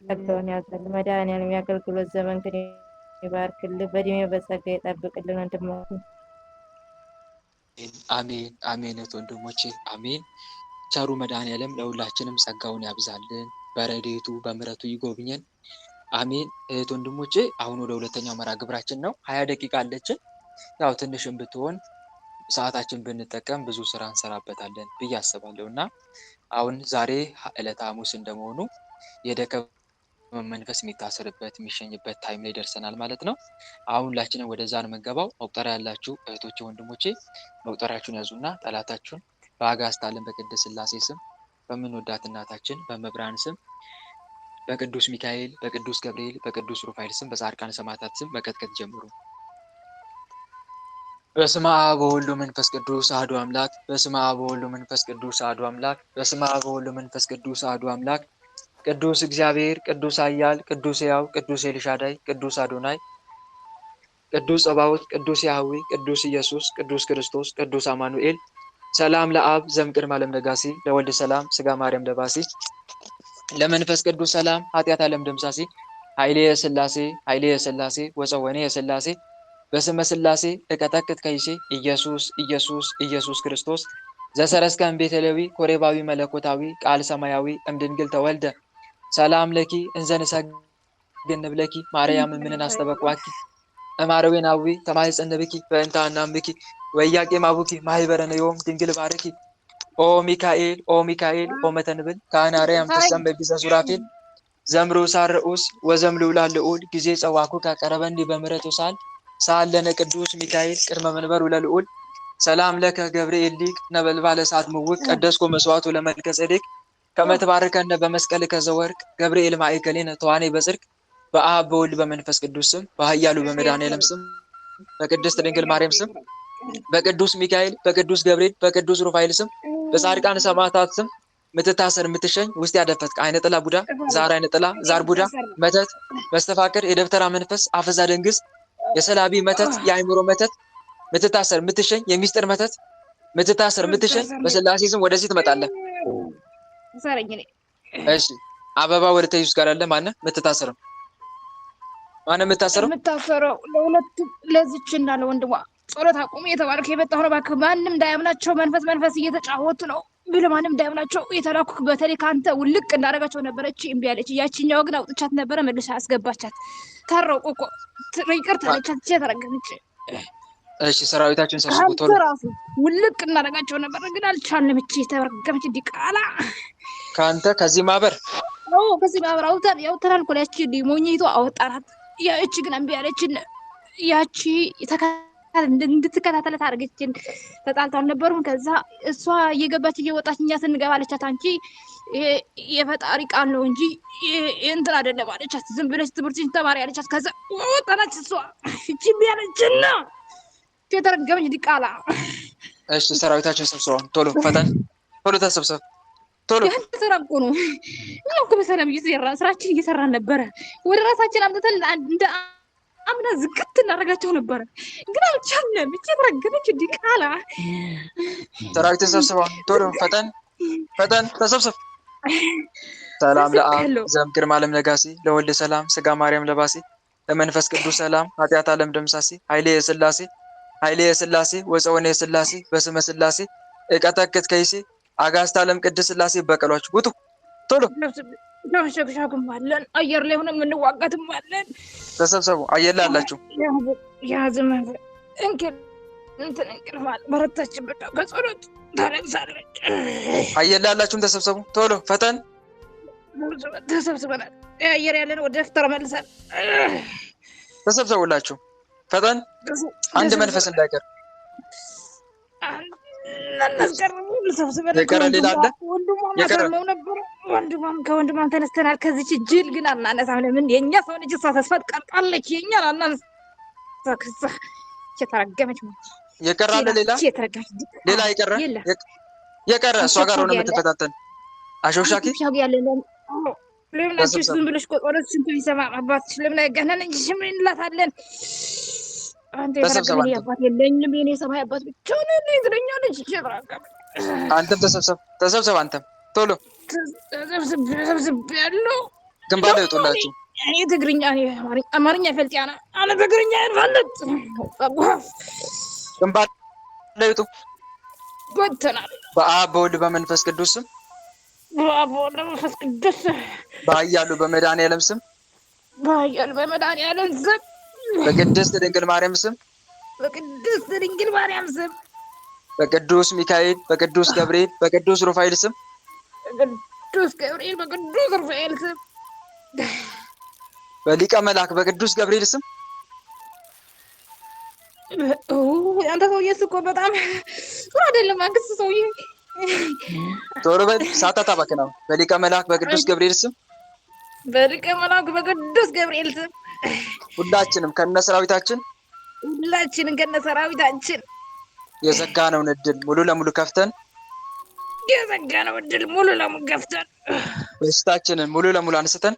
ጸጋውን ያብዛልን። መድኃኒዓለም የአገልግሎት ዘመን ግን ይባርክልህ፣ በእድሜ በጸጋ ይጠብቅልን ወንድማችን። አሜን አሜን። ወንድሞቼ አሜን። ቸሩ መድኃኒዓለም ለሁላችንም ጸጋውን ያብዛልን፣ በረድኤቱ በምሕረቱ ይጎብኘን። አሜን። ወንድሞቼ አሁን ወደ ሁለተኛው መርሐ ግብራችን ነው። 20 ደቂቃ አለችን። ያው ትንሽም ብትሆን ሰዓታችን ብንጠቀም ብዙ ስራ እንሰራበታለን ብዬ አስባለሁ እና አሁን ዛሬ ዕለተ ሐሙስ እንደመሆኑ የደከመ መንፈስ የሚታሰርበት የሚሸኝበት ታይም ላይ ደርሰናል ማለት ነው። አሁን ሁላችንም ወደዛ ነው የምንገባው። መቁጠሪያ ያላችሁ እህቶቼ ወንድሞቼ መቁጠሪያችሁን ያዙና ጠላታችሁን በአጋዕዝተ ዓለም በቅድስት ሥላሴ ስም በምንወዳት እናታችን በመብርሃን ስም በቅዱስ ሚካኤል በቅዱስ ገብርኤል በቅዱስ ሩፋኤል ስም በጻድቃን ሰማዕታት ስም መቀጥቀጥ ጀምሩ። በስመ አብ ወወልድ ወመንፈስ ቅዱስ አሐዱ አምላክ። በስመ አብ ወወልድ ወመንፈስ ቅዱስ አሐዱ አምላክ። በስመ አብ ወወልድ ወመንፈስ ቅዱስ አሐዱ አምላክ። ቅዱስ እግዚአብሔር፣ ቅዱስ ኃያል፣ ቅዱስ ሕያው፣ ቅዱስ ኤልሻዳይ፣ ቅዱስ አዶናይ፣ ቅዱስ ጸባኦት፣ ቅዱስ ያህዌ፣ ቅዱስ ኢየሱስ፣ ቅዱስ ክርስቶስ፣ ቅዱስ አማኑኤል። ሰላም ለአብ ዘእምቅድመ ዓለም ለጋሲ ለወልድ ሰላም ሥጋ ማርያም ለባሲ ለመንፈስ ቅዱስ ሰላም ኃጢአት ዓለም ደምሳሲ ኃይሌ የሥላሴ ኃይሌ የሥላሴ ወፀወኔ የሥላሴ በስመ ሥላሴ እቀጠቅጥ ከይሴ ኢየሱስ ኢየሱስ ኢየሱስ ክርስቶስ ዘሰረስከ እምቤተ ሌዊ ኮሬባዊ መለኮታዊ ቃል ሰማያዊ እምድንግል ተወልደ ሰላም ለኪ እንዘ ንሰግድ ንብለኪ ማርያም እምንን አስተበቅዋኪ እማረዌናዊ ተማኅፀንብኪ በእንተ አናምብኪ ወኢያቄም አቡኪ ማኅበረ ነዮም ድንግል ባርኪ ኦ ሚካኤል ኦ ሚካኤል ኦ መተንብል ካህነ አርያም ፍጸም በጊዜ ሱራፌል ዘምሩ ሳርዑስ ወዘምልዑላ ልዑል ጊዜ ጸዋኩ ካቀረበኒ በምሕረቱ ሳል ለነ ቅዱስ ሚካኤል ቅድመ መንበሩ ለልዑል ሰላም ለከ ገብርኤል ሊቅ ነበልባለ እሳት ምውቅ ቀደስኮ መስዋዕቱ ለመልከ ጼዴቅ ከመ ትባርከነ በመስቀልከ ዘወርቅ ገብርኤል ማእከሌነ ተዋነይ በጽድቅ በአብ በወልድ በመንፈስ ቅዱስ ስም በኃያሉ በመድኃኔዓለም ስም በቅድስት ድንግል ማርያም ስም በቅዱስ ሚካኤል በቅዱስ ገብርኤል በቅዱስ ሩፋኤል ስም በጻድቃን ሰማዕታት ስም ምትታሰር ምትሸኝ ውስጥ ያደፈትክ አይነ ጥላ ቡዳ ዛር አይነ ጥላ ዛር ቡዳ መተት መስተፋቅር የደብተራ መንፈስ አፈዛ ደንግስ የሰላቢ መተት የአይምሮ መተት ምትታሰር ምትሸኝ የሚስጥር መተት ምትታሰር ምትሸኝ በሥላሴ ስም ወደዚህ ትመጣለህ። እሺ አበባ ወደ ኢየሱስ ጋር አለ። ማነው ምትታሰረው? ማነው የምታሰረው? የምታሰረው ለሁለቱም ለዚችና ለወንድሟ ጸሎት አቁም የተባልከ የመጣሁ ነው። እባክህ ማንም እንዳያምናቸው መንፈስ እየተጫወቱ ነው ብለህ ማንም እንዳያምናቸው የተላኩህ በተለይ ከአንተ ውልቅ እንዳደረጋቸው ነበረች። እምቢ አለች። ያችኛው ግን አውጥቻት ነበረ መልሳ አስገባቻት። ታረቁ እኮ ይቅርታ አለቻት። ተረገመች። እሺ ሰራዊታችን ሰብስቡ ቶሎ ራሱ ውልቅ እናደርጋቸው ነበር ግን አልቻልንም። እቺ ተረገመች ዲቃላ ካንተ ከዚህ ማህበር ከዚህ ማህበር አውጥተናል እኮ ያቺ ሞኝይቶ አወጣናት። ያቺ ግን እምቢ አለችን። ያቺ እንድትከታተላት አድርገችን። ተጣልተው አልነበሩም። ከዛ እሷ እየገባች እየወጣች እኛ ስንገባ አለቻት አንቺ የፈጣሪ ቃል ነው እንጂ እንትን አይደለም አለቻት። ዝም ብለሽ ትምህርትሽን ተማሪ አለቻት። ከዛ ወጣናች። እሷ እቺ ቢያለችን ነው የተረገመች ዲቃላ። እሺ ሰራዊታችን ሰብስበው ቶሎ ፈጠን ቶሎ ተሰብሰብ ቶሎ ተራቆ ነው እኮ በሰላም ስራችን እየሰራን ነበረ። ወደ ራሳችን አምጥተን እንደ አምና ዝግት እናደርጋቸው ነበረ ግን አልቻልንም። እቺ የተረገመች ዲቃላ። ሰራዊትን ሰብስበው ቶሎ ፈጠን ተሰብሰብ። ሰላም ለአብ ዘእምቅድመ ዓለም ለጋሲ ለወልድ ሰላም ሥጋ ማርያም ለባሲ ለመንፈስ ቅዱስ ሰላም ኃጢአት ዓለም ደምሳሲ ኃይሌ የሥላሴ ወፀወኔ የሥላሴ በስመ ሥላሴ እቀጠቅጥ ከይሴ አጋዕዝተ ዓለም ቅድስት ሥላሴ በቀሏችሁ ውጡ ቶሎ ሸግሻግም አለን። አየር ላይ ሆነ የምንዋጋትም አለን። ተሰብሰቡ። አየር ላይ አላችሁ ያዝም እንቅልፍ በረታችበት ከጸሎት ታለቅሳለች። አየር ላይ አላችሁም ተሰብሰቡ ቶሎ ፈጠን ተሰብስበናል። አየር ያለን ወደ ፍተራ መልሰን ተሰብሰቡላችሁ ፈጠን አንድ መንፈስ እንዳይቀር የቀረ ሌላ አለ? ከወንድሟም ተነስተናል። ከዚች ጅል ግን አናነሳም። ለምን የእኛ ሰው ልጅ እሷ ተስፋት ቀርጣለች። የእኛን አናነሳ። የተረገመች የቀረ አለ? ሌላ የቀረ እሷ ጋር ሆነ የምትፈታተን አሾሻኪ ለምናችሁ ዝም ብለሽ ቆጦሮች ሽንቱ ይሰማ አባትሽ ለምን አይገናነኝ ምን እንላታለን? አንተ የተረገመ አባት የለኝም የኔ ሰማይ አባት ብቻ ነው ትለኛለች። አንተም ተሰብሰብ አንተም ቶሎ ተሰብስብ ያለው ግንባር ላይ ውጡላችሁ። እኔ ትግርኛ አማርኛ ፈልጥያና አነ ትግርኛ ይፈልጥ ግንባር ላይ ውጡ። ጎተናል በአብ በወልድ በመንፈስ ቅዱስ ስም በአብ በወልድ በመንፈስ ቅዱስ በኃያሉ በመድኃኒዓለም ስም በኃያሉ በመድኃኒዓለም ስም በቅድስት ድንግል ማርያም ስም በቅድስት ድንግል ማርያም ስም በቅዱስ ሚካኤል በቅዱስ ገብርኤል በቅዱስ ሩፋኤል ስም በቅዱስ ገብርኤል በቅዱስ ሩፋኤል ስም በሊቀ መልአክ በቅዱስ ገብርኤል ስም አንተ ሰውዬ እኮ በጣም ጥሩ አይደለም። አንክስ ሰውዬ ቶሎ በል ሳታታባክ ነው። በሊቀ መልአክ በቅዱስ ገብርኤል ስም በሊቀ መልአክ በቅዱስ ገብርኤል ስም ሁላችንም ከነሰራዊታችን የዘጋነውን እድል ሙሉ ለሙሉ ከፍተን በሽታችንን ሙሉ ለሙሉ አንስተን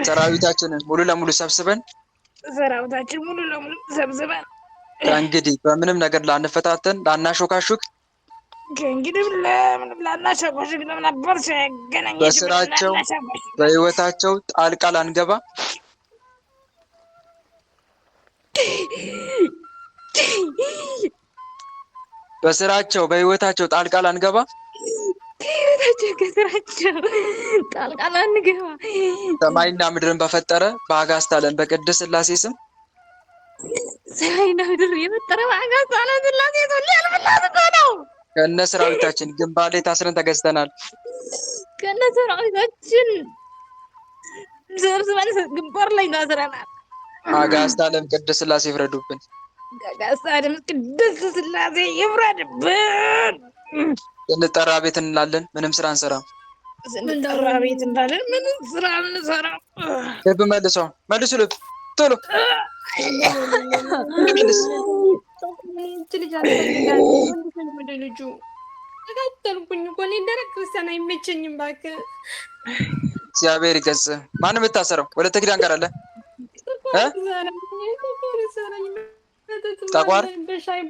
ሰራዊታችንን ሙሉ ለሙሉ ሰብስበን ከእንግዲህ በምንም ነገር ላንፈታተን ላናሾካሹክ በስራቸው በህይወታቸው ጣልቃ ላንገባ በስራቸው በህይወታቸው ጣልቃ ላንገባ ሰማይና ምድርን በፈጠረ በአጋዕዝተ ዓለም በቅድስት ሥላሴ ስም ሰማይና ምድር የፈጠረ በአጋዕዝተ ዓለም ሥላሴ ስም ሊያልፍላት ነው። ከነ ሰራዊታችን ግንባር ላይ ታስረን ተገዝተናል። ከነ ሰራዊታችን ሰብስበን ግንባር ላይ ታስረናል። አጋዕዝተ ዓለም ቅድስት ሥላሴ ይፍረዱብን። አጋዕዝተ ዓለም ቅድስት ሥላሴ ይፍረድብን። ስንጠራ ቤት እንላለን፣ ምንም ስራ አንሰራም። ስንጠራ ቤት እንላለን፣ ምንም ስራ አንሰራም። ልብ መልሰው መልሱ፣ ልብ ቶሎ መልስ። ልጁ ተጋጠልኩኝ እኮ እኔ ደረቅ ክርስቲያን አይመቸኝም። እባክህ እግዚአብሔር ይገጽ። ማንም የምታሰረው ወደ ተግዳን ጋር አለ ጠቋር በሻይ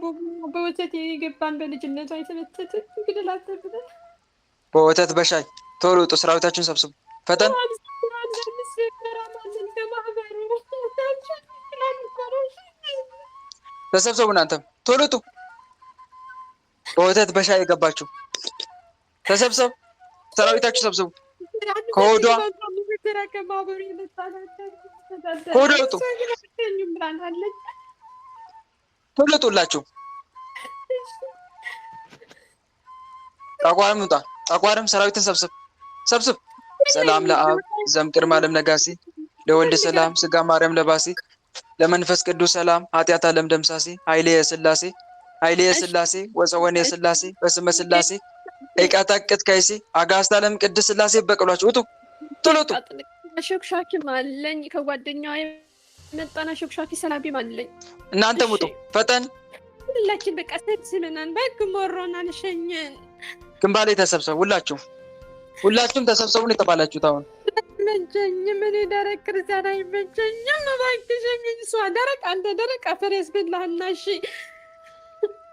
በወተት የገባን በልጅነቷ የተመተተ ግደላት ብለን በወተት በሻይ ቶሎ ውጡ። ሰራዊታችሁን ሰብስቡ ፈጠን። ተሰብሰቡ። እናንተም ቶሎ ውጡ። በወተት በሻይ የገባችሁ ተሰብሰብ። ሰራዊታችሁ ሰብስቡ። ከሆዷ ከሆዷ ውጡ። ቶሎ ውጡላችሁ። ጠቋርም ውጣ። ጠቋርም ሰራዊትን ሰብስብ ሰብስብ። ሰላም ለአብ ዘእምቅድመ ዓለም ነጋሲ ለወልድ ሰላም ስጋ ማርያም ለባሲ ለመንፈስ ቅዱስ ሰላም ኃጢአት ዓለም ደምሳሲ ኃይሌ የሥላሴ ኃይሌ የሥላሴ ወፀወኔ የሥላሴ በስመ ሥላሴ ኤቃጣቅጥ ከይሲ አጋዕዝተ ዓለም ቅድስት ሥላሴ በቀሏችሁ። ውጡ ቶሎ ውጡ። ሾክሻኪም አለኝ ከጓደኛዋ የመጣና ሾክሻኪ ሰላቢም አለኝ። እናንተም ውጡ ፈጠን። ሁላችን በቃ ሰብስበናል። በግሞሮና ልሸኘን ግንባር ላይ ተሰብሰቡ። ሁላችሁም ተሰብሰቡን የተባላችሁት አሁን አይመቸኝም። እኔ ደረቅ ክርስቲያን አይመቸኝም። እባክሽ እሷ ደረቅ አንተ ደረቅ አፈር ያስበላህና። እሺ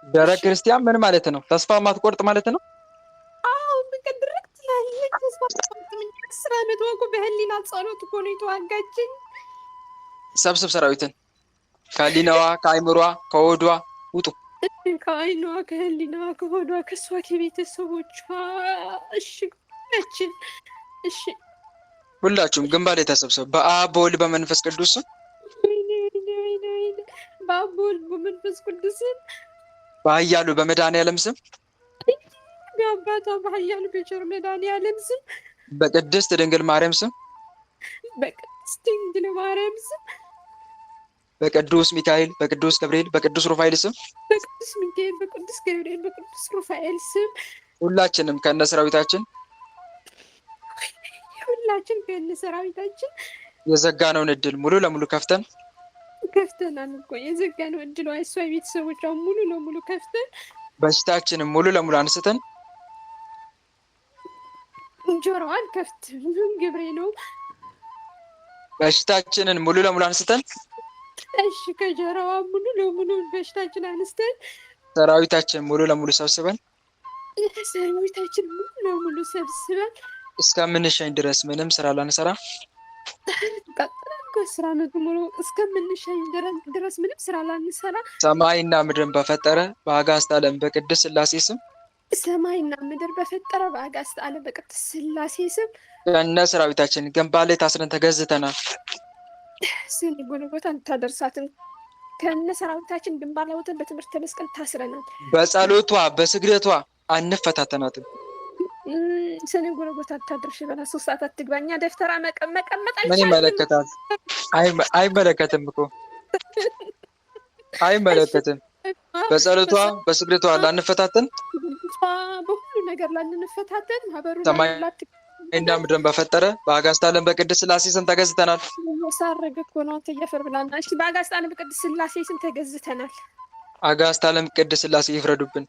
ደረቅ ክርስቲያን ምን ማለት ነው? ተስፋ ማትቆርጥ ማለት ነው? አዎ በቃ ድረቅ ትላለች። ተስፋ ማትቆርጥ 10 ዓመት ወቁ በህሊና ጸሎት እኮ ነው የተዋጋችኝ። ሰብስብ ሰራዊትን ከህሊናዋ ከአይምሯ ከሆዷ ውጡ። ከአይኗ ከህሊናዋ ከሆዷ ከእሷ ከቤተሰቦቿ። እሺ ሁላችን እሺ ሁላችሁም ግንባር ላይ ተሰብሰቡ። በአብ በወልድ በመንፈስ ቅዱስ በአብ በወልድ በመንፈስ ቅዱስ በኃያሉ በመድኃኒዓለም ስም በአባቷ በኃያሉ በቸሩ መድኃኒዓለም ስም በቅድስት ድንግል ማርያም ስም በቅድስት ድንግል ማርያም ስም በቅዱስ ሚካኤል በቅዱስ ገብርኤል በቅዱስ ሩፋኤል ስም በቅዱስ ሚካኤል በቅዱስ ገብርኤል በቅዱስ ሩፋኤል ስም ሁላችንም ከነ ሰራዊታችን የዘጋነውን እድል ሙሉ ለሙሉ ከፍተናል እኮ የዘጋነው እድል እሷ ቤተሰቦቿ ሙሉ ለሙሉ ከፍተን በሽታችንን ሙሉ ለሙሉ አንስተን ጆሮዋን ከፍተን ግብሬ ነው በሽታችንን ሙሉ ለሙሉ አንስተን እሺ ከጆሮዋ ሙሉ ለሙሉ በሽታችን አንስተን ሰራዊታችን ሙሉ ለሙሉ ሰብስበን እስከምንሸኝ ድረስ ምንም ስራ ላንሰራ ቀጥለን ስራ ነው ሙሉ እስከምንሸኝ ድረስ ምንም ስራ ላንሰራ ሰማይና ምድርን በፈጠረ በአጋዕዝተ ዓለም በቅድስት ሥላሴ ስም ሰማይና ምድር በፈጠረ በአጋዕዝተ ዓለም በቅድስት ሥላሴ ስም ከነ ሰራዊታችን ግንባር ላይ ታስረን ተገዝተናል። ስኒ ጎልጎታን ታደርሳትን ከነ ሰራዊታችን ግንባር ላይ ወጥተን በትምህርተ መስቀል ታስረናል። በጸሎቷ በስግደቷ አንፈታተናትም። ስኒ ጎልጎታ ታደርሽ በላ 3 ሰዓት አትግባኛ ደፍተራ መቀመጥ ምን ይመለከታል? አይመለከትም እኮ አይመለከትም። በጸሎቷ በስግደቷ ላንፈታተን በሁሉ ነገር ላንፈታተን ማህበሩን ሰማይና ምድርን በፈጠረ በአጋዕዝተ ዓለም በቅድስት ሥላሴ ስም ተገዝተናል። ሳረገ እኮ ነው ተየፈር ብላና። እሺ በአጋዕዝተ ዓለም በቅድስት ሥላሴ ስም ተገዝተናል። አጋዕዝተ ዓለም ቅድስት ሥላሴ ይፍረዱብን።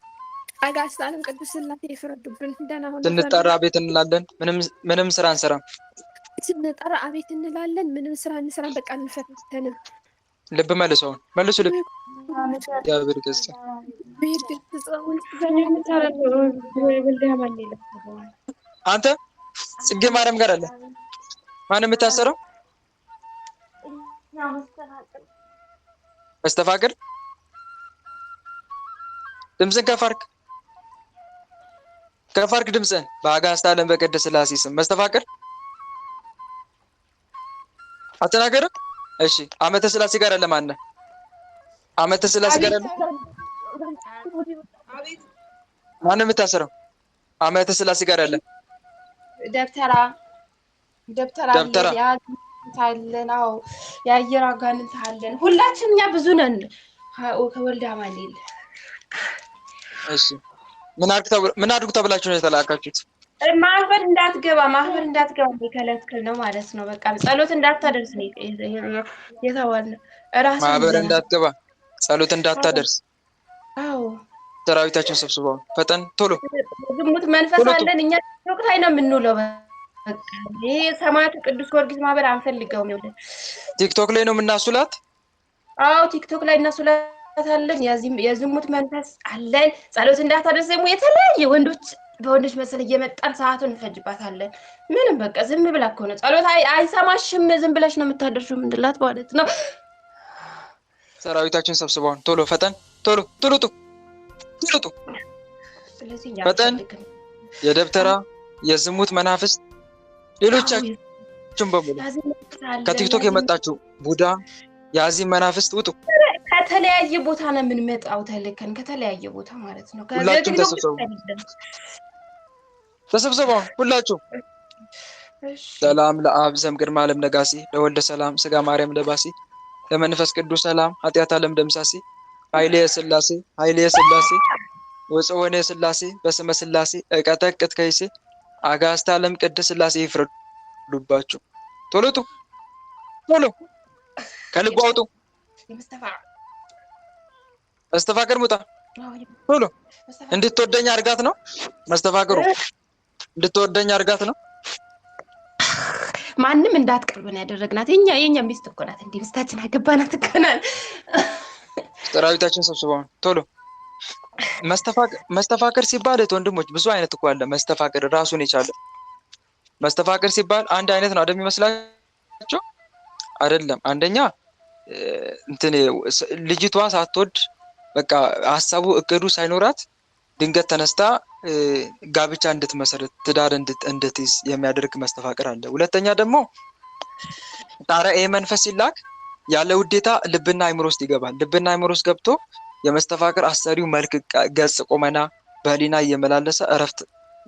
አጋዕዝተ ዓለም ቅድስት ሥላሴ ይፍረዱብን። ደህና ሆነ። ስንጠራ አቤት እንላለን፣ ምንም ስራ አንሰራም። ስንጠራ አቤት እንላለን፣ ምንም ስራ እንሰራም። በቃ እንፈተንም። ልብ መልሰውን መልሱ። ልብ እግዚአብሔር ገጽ አንተ ጽጌ ማርያም ጋር አለ። ማን የምታሰረው? መስተፋቅር ድምፅን ከፋርክ ድምፅን በአጋዕዝተ ዓለም በቅድስት ሥላሴ ስም መስተፋቅር አትናገርም። እሺ ዓመተ ሥላሴ ጋር አለ። ማን ነው ዓመተ ሥላሴ ጋር አለ? ማን የምታሰረው? ዓመተ ሥላሴ ጋር አለ። ደብተራ አለን። አዎ የአየር አጋንንት አለን። ሁላችንም እኛ ብዙ ነን። ከወልደ አማኑኤል። እሺ ምን አድርጉ ተብላችሁ ነው የተላካችሁት? ማህበር እንዳትገባ የሚከለክል ነው ማለት ነው። በቃ ጸሎት እንዳታደርስ ነው የተባልነው። ማህበር እንዳትገባ ጸሎት እንዳታደርስ። አዎ ሰራዊታችን ሰብስበው ፈጠን ቶሎ። ዝሙት መንፈስ አለን እኛ ቲክቶክ ላይ ነው የምንውለው። በቃ ይሄ ሰማዕቱ ቅዱስ ጊዮርጊስ ማህበር አንፈልገውም። ይኸውልህ ቲክቶክ ላይ ነው የምናሱላት። አዎ ቲክቶክ ላይ እናሱላታለን። የዝሙት መንፈስ አለን። ጸሎት እንዳታደርስ ደግሞ የተለያየ በወንዶች መሰል እየመጣን ሰዓቱን እንፈጅባታለን። ምንም በቃ ዝም ብላ እኮ ነው ጸሎት አይሰማሽም። ዝም ብለሽ ነው የምታደርሺው ምንድላት ማለት ነው። ሰራዊታችን ሰብስበውን ቶሎ ፈጠን ቶሎ ስለዚህ ፈጠን። የደብተራ የዝሙት መናፍስት ሌሎቻችሁም በሙሉ ከቲክቶክ የመጣችሁ ቡዳ የአዚም መናፍስት ውጡ። ከተለያየ ቦታ ነው የምንመጣው ተልከን ከተለያየ ቦታ ማለት ነው። ሁላችሁም ተሰብሰቡ ሁላችሁ። ሰላም ለአብ ዘእምቅድመ ዓለም ነጋሲ ለወልደ ሰላም ስጋ ማርያም ለባሲ ለመንፈስ ቅዱስ ሰላም ኃጢአት ዓለም ደምሳሲ ኃይሌ ሥላሴ ወጽወኔ ሥላሴ በስመ ሥላሴ እቀጠቅጥ ከይሴ አጋዕዝተ ዓለም ቅድስት ሥላሴ ይፍረዱባችሁ። ቶሎ ከልቡ አውጡ። መስተፋቅር ሙጣ ቶሎ እንድትወደኝ አድርጋት ነው። መስተፋቅሩ እንድትወደኝ አድርጋት ነው። ማንም እንዳትቀርበን ያደረግናት የኛ ሚስት እኮ ናት። እንዴ ሚስታችን አገባናት እኮ ናት። ሰራዊታችን ሰብስበው ቶሎ። መስተፋቅር ሲባል ወንድሞች ብዙ አይነት እኮ አለ። መስተፋቅር ራሱን የቻለ መስተፋቅር ሲባል አንድ አይነት ነው አይደል የሚመስላችሁ? አይደለም። አንደኛ ልጅቷ ሳትወድ በቃ ሀሳቡ እቅዱ ሳይኖራት ድንገት ተነስታ ጋብቻ እንድትመሰረት ትዳር እንድትይዝ የሚያደርግ መስተፋቅር አለ። ሁለተኛ ደግሞ ታዲያ ይሄ መንፈስ ሲላክ ያለ ውዴታ ልብና አይምሮ ውስጥ ይገባል። ልብና አይምሮ ውስጥ ገብቶ የመስተፋቅር አሰሪው መልክ፣ ገጽ፣ ቁመና በህሊና እየመላለሰ እረፍት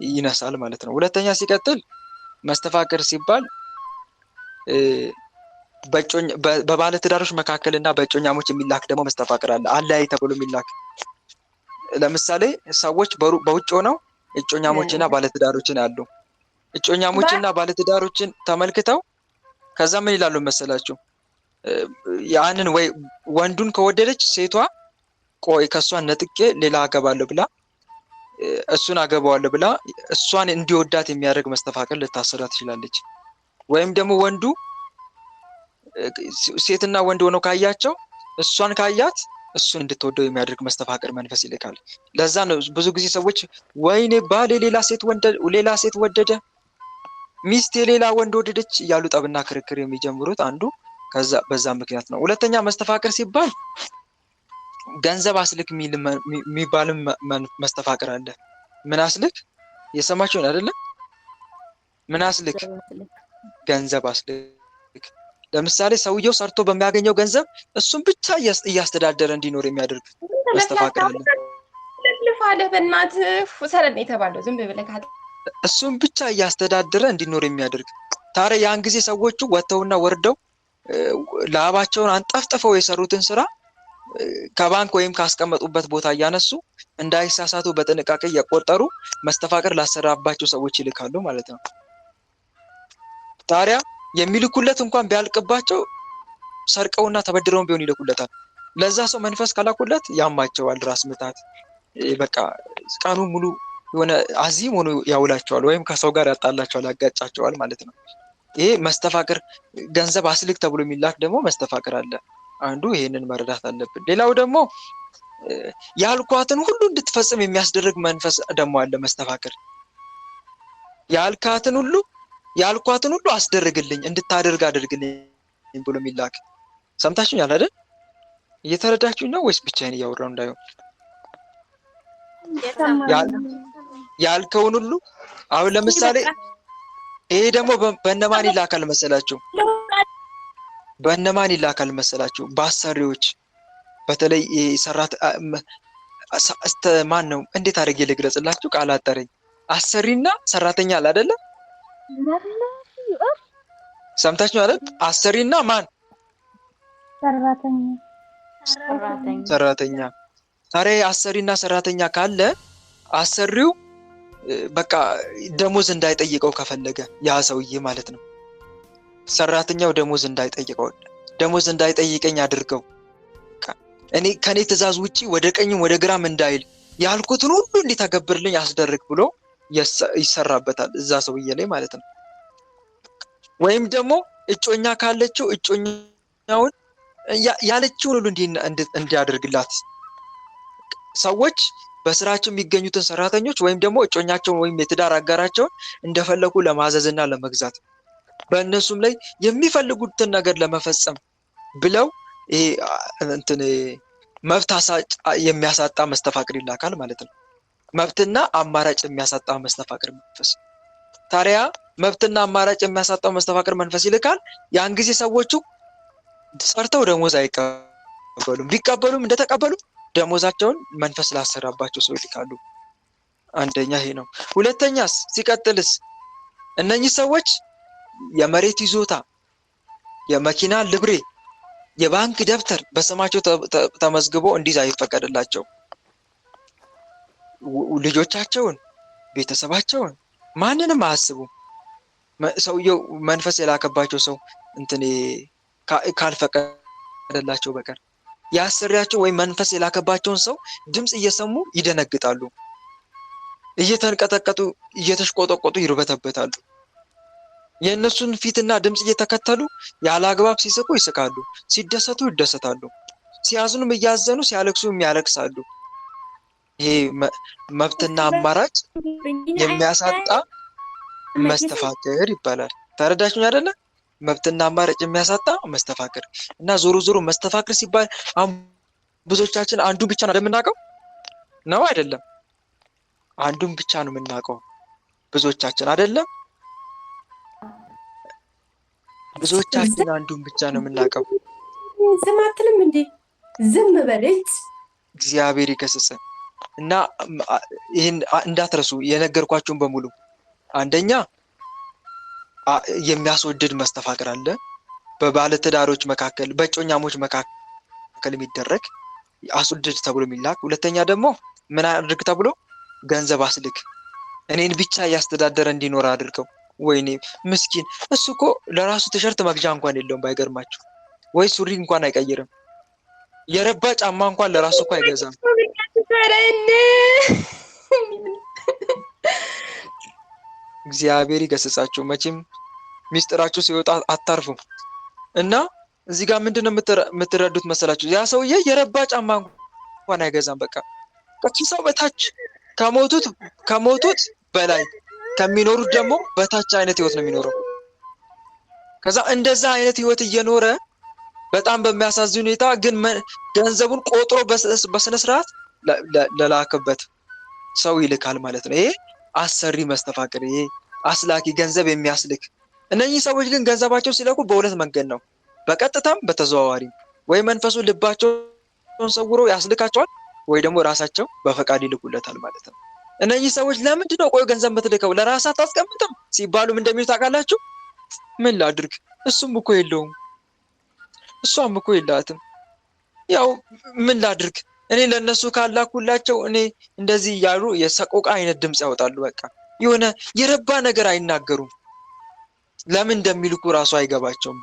ይነሳል ማለት ነው። ሁለተኛ ሲቀጥል መስተፋቅር ሲባል በባለትዳሮች መካከልና በእጮኛሞች የሚላክ ደግሞ መስተፋቅር አለ። አለያይ ተብሎ የሚላክ ለምሳሌ ሰዎች በውጭ ሆነው እጮኛሞችና ባለትዳሮችን አሉ። እጮኛሞችና ባለትዳሮችን ተመልክተው ከዛ ምን ይላሉ መሰላችሁ? ያንን ወይ ወንዱን ከወደደች ሴቷ ቆይ ከሷን ነጥቄ ሌላ አገባለሁ ብላ እሱን አገባዋለሁ ብላ እሷን እንዲወዳት የሚያደርግ መስተፋቅር ልታሰራ ትችላለች። ወይም ደግሞ ወንዱ ሴትና ወንድ ሆነው ካያቸው እሷን ካያት እሱን እንድትወደው የሚያደርግ መስተፋቅር መንፈስ ይልካል። ለዛ ነው ብዙ ጊዜ ሰዎች ወይኔ ባሌ ሌላ ሴት ወደደ ሚስት የሌላ ወንድ ወደደች እያሉ ጠብና ክርክር የሚጀምሩት አንዱ በዛ ምክንያት ነው። ሁለተኛ መስተፋቅር ሲባል ገንዘብ አስልክ የሚባልም መስተፋቅር አለ። ምን አስልክ? የሰማችሁን አይደለ? ምን አስልክ? ገንዘብ አስልክ። ለምሳሌ ሰውየው ሰርቶ በሚያገኘው ገንዘብ እሱን ብቻ እያስተዳደረ እንዲኖር የሚያደርግ መስተፋቅር አለ። ለልፋለህ በእናትህ ሰለን የተባለው ዝም ብለህ እሱን ብቻ እያስተዳደረ እንዲኖር የሚያደርግ። ታዲያ ያን ጊዜ ሰዎቹ ወጥተውና ወርደው ላባቸውን አንጠፍጥፈው የሰሩትን ስራ ከባንክ ወይም ካስቀመጡበት ቦታ እያነሱ እንዳይሳሳቱ በጥንቃቄ እየቆጠሩ መስተፋቅር ላሰራባቸው ሰዎች ይልካሉ ማለት ነው። ታዲያ የሚልኩለት እንኳን ቢያልቅባቸው ሰርቀውና ተበድረውን ቢሆን ይልኩለታል። ለዛ ሰው መንፈስ ካላኩለት ያማቸዋል፣ ራስ ምታት፣ በቃ ቀኑ ሙሉ የሆነ አዚም ሆኖ ያውላቸዋል፣ ወይም ከሰው ጋር ያጣላቸዋል፣ ያጋጫቸዋል ማለት ነው። ይሄ መስተፋቅር ገንዘብ አስልክ ተብሎ የሚላክ ደግሞ መስተፋቅር አለ። አንዱ ይሄንን መረዳት አለብን። ሌላው ደግሞ ያልኳትን ሁሉ እንድትፈጽም የሚያስደርግ መንፈስ ደግሞ አለ መስተፋቅር። ያልኳትን ሁሉ አስደርግልኝ፣ እንድታደርግ አድርግልኝ ብሎ የሚላክ ሰምታችሁኛል አይደል? እየተረዳችሁኝ ነው ወይስ ብቻዬን እያወራሁ እንዳይሆን? ያልከውን ሁሉ አሁን ለምሳሌ ይሄ ደግሞ በእነማን ይላካል መሰላችሁ? በእነማን ይላካል መሰላችሁ? በአሰሪዎች። በተለይ ማን ነው? እንዴት አድርጌ ልግለጽላችሁ? ቃል አጠረኝ። አሰሪና ሰራተኛ አለ አይደለ? ሰምታችሁ አይደል? አሰሪና ማን? ሰራተኛ። ታዲያ አሰሪና ሰራተኛ ካለ አሰሪው በቃ ደሞዝ እንዳይጠይቀው ከፈለገ ያ ሰውዬ ማለት ነው፣ ሰራተኛው ደሞዝ እንዳይጠይቀኝ አድርገው፣ ከኔ ትእዛዝ ውጪ ወደ ቀኝም ወደ ግራም እንዳይል፣ ያልኩትን ሁሉ እንዲተገብርልኝ አስደርግ ብሎ ይሰራበታል እዛ ሰውዬ ላይ ማለት ነው። ወይም ደግሞ እጮኛ ካለችው እጮኛውን ያለችውን ሁሉ እንዲያደርግላት፣ ሰዎች በስራቸው የሚገኙትን ሰራተኞች ወይም ደግሞ እጮኛቸውን ወይም የትዳር አጋራቸውን እንደፈለጉ ለማዘዝና ለመግዛት፣ በእነሱም ላይ የሚፈልጉትን ነገር ለመፈጸም ብለው መብት የሚያሳጣ መስተፋቅር ይላካል ማለት ነው። መብትና አማራጭ የሚያሳጣ መስተፋቅር መንፈስ። ታዲያ መብትና አማራጭ የሚያሳጣው መስተፋቅር መንፈስ ይልካል። ያን ጊዜ ሰዎቹ ሰርተው ደሞዝ አይቀበሉም። ቢቀበሉም እንደተቀበሉ ደሞዛቸውን መንፈስ ላሰራባቸው ሰው ይልካሉ። አንደኛ ይሄ ነው። ሁለተኛስ ሲቀጥልስ እነኚህ ሰዎች የመሬት ይዞታ፣ የመኪና ልብሬ፣ የባንክ ደብተር በስማቸው ተመዝግቦ እንዲይዝ አይፈቀድላቸው። ልጆቻቸውን፣ ቤተሰባቸውን ማንንም አያስቡም። ሰውየው መንፈስ የላከባቸው ሰው ካልፈቀደላቸው በቀር የአሰሪያቸው ወይም መንፈስ የላከባቸውን ሰው ድምፅ እየሰሙ ይደነግጣሉ። እየተንቀጠቀጡ እየተሽቆጠቆጡ ይርበተበታሉ። የእነሱን ፊትና ድምፅ እየተከተሉ ያለ አግባብ ሲስቁ ይስቃሉ፣ ሲደሰቱ ይደሰታሉ፣ ሲያዝኑም እያዘኑ፣ ሲያለቅሱም ያለቅሳሉ። ይሄ መብትና አማራጭ የሚያሳጣ መስተፋቅር ይባላል። ተረዳችሁኝ አይደለ? መብትና አማራጭ የሚያሳጣ መስተፋቅር። እና ዞሮ ዞሮ መስተፋቅር ሲባል ብዙዎቻችን አንዱን ብቻ ነው የምናውቀው ነው አይደለም? አንዱን ብቻ ነው የምናውቀው ብዙዎቻችን አይደለም? ብዙዎቻችን አንዱን ብቻ ነው የምናውቀው። ዝም አትልም እንዴ? ዝም በለች። እግዚአብሔር ይገስጽን። እና ይህን እንዳትረሱ የነገርኳችሁን በሙሉ። አንደኛ የሚያስወድድ መስተፋቅር አለ በባለትዳሮች መካከል፣ በእጮኛሞች መካከል የሚደረግ አስወድድ ተብሎ የሚላክ። ሁለተኛ ደግሞ ምን አድርግ ተብሎ ገንዘብ አስልክ፣ እኔን ብቻ እያስተዳደረ እንዲኖር አድርገው። ወይኔ ምስኪን፣ እሱ እኮ ለራሱ ቲሸርት መግዣ እንኳን የለውም ባይገርማችሁ፣ ወይ ሱሪ እንኳን አይቀይርም፣ የረባ ጫማ እንኳን ለራሱ እኮ አይገዛም። እግዚአብሔር ይገስጻችሁ። መቼም ሚስጥራችሁ ሲወጣ አታርፉም። እና እዚህ ጋር ምንድነው የምትረዱት መሰላችሁ? ያ ሰውዬ የረባ ጫማ እንኳን አይገዛም። በቃ ከኪሳው በታች ከሞቱት በላይ ከሚኖሩት ደግሞ በታች አይነት ህይወት ነው የሚኖረው። ከዛ እንደዛ አይነት ህይወት እየኖረ በጣም በሚያሳዝን ሁኔታ ግን ገንዘቡን ቆጥሮ በስነ ስርዓት ለላከበት ሰው ይልካል ማለት ነው። ይሄ አሰሪ መስተፋቅር፣ ይሄ አስላኪ ገንዘብ የሚያስልክ። እነኚህ ሰዎች ግን ገንዘባቸው ሲለኩ በሁለት መንገድ ነው፣ በቀጥታም በተዘዋዋሪም። ወይ መንፈሱ ልባቸውን ሰውሮ ያስልካቸዋል፣ ወይ ደግሞ ራሳቸው በፈቃድ ይልኩለታል ማለት ነው። እነኚህ ሰዎች ለምንድን ነው ቆይ ገንዘብ የምትልከው ለራስህ አታስቀምጥም ሲባሉም እንደሚሉ ታውቃላችሁ። ምን ላድርግ፣ እሱም እኮ የለውም እሷም እኮ የላትም፣ ያው ምን ላድርግ እኔ ለነሱ ካላኩላቸው እኔ እንደዚህ እያሉ የሰቆቃ አይነት ድምፅ ያወጣሉ። በቃ የሆነ የረባ ነገር አይናገሩም። ለምን እንደሚልኩ ራሱ አይገባቸውም።